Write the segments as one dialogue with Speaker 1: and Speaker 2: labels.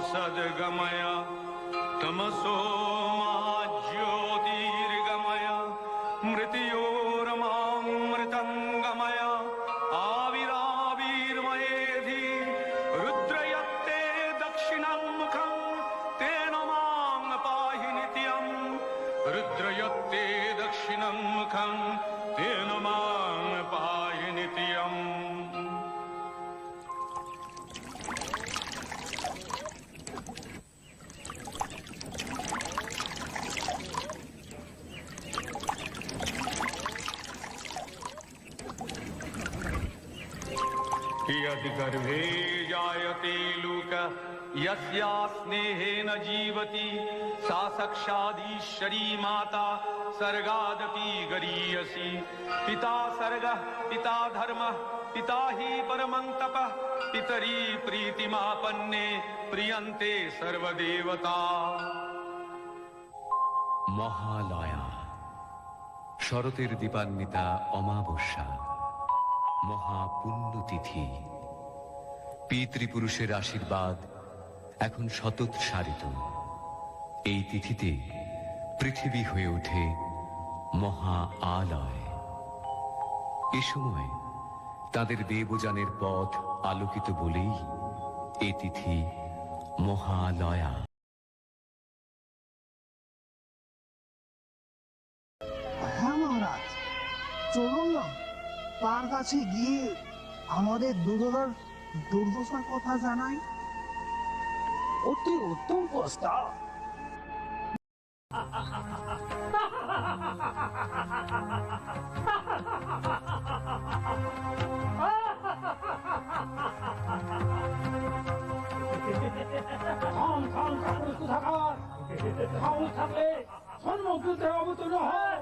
Speaker 1: सद्गमय तमसो मा ज्योतिर्गमय मृत्योर्मामृतङ्गमय आविराविर्मयेधि रुद्रयत्ते दक्षिणं मुखं तेन मां पाहि नित्यं रुद्रयत्ते दक्षिणं मुखं तेन मां पाहि नित्यम् यद्गर्भे जायते लोकः यस्या स्नेहेन जीवति सा साक्षादीश्वरी माता सर्गादपि गरीयसी पिता सर्गः पिता धर्मः पिता हि परमं तपः पितरी प्रीतिमापन्ने प्रियन्ते सर्वदेवता।
Speaker 2: মহালয়া শরতের দীপান্বিতা অমাবস্যা মহাপুণ্যতিথি পিতৃপুরুষের আশীর্বাদ এখন শতৎসারিত। এই তিথিতে পৃথিবী হয়ে ওঠে মহা আলয়। এ সময় তাদের দেবযানের পথ আলোকিত বলেই এই তিথি মহালয়া।
Speaker 3: হ্যাঁ মহারাজ, চলুন না তার কাছে গিয়ে আমাদের দুর্দশার কথা জানাই।
Speaker 4: অতি উত্তম প্রস্তাব। থাকলে সম্মুখে অবতীর্ণ হয়।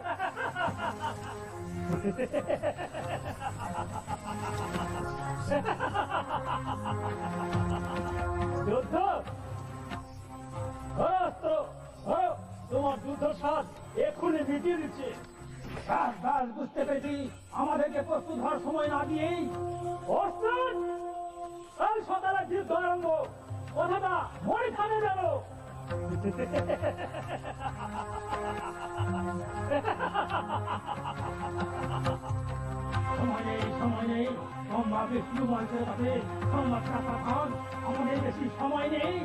Speaker 5: তোমার দুর্দশার এক্ষুনি মিটিয়ে দিচ্ছে। বুঝতে পেরেছি, আমাদেরকে প্রস্তুত হওয়ার সময় না দিয়েই সকালে যুদ্ধ আরম্ভ। কথাটা মনে থামে গেল। সময় নেই সম্ভব বিষ্ণু মঞ্চের কাছে সংবাদ আমাদের বেশি সময় নেই।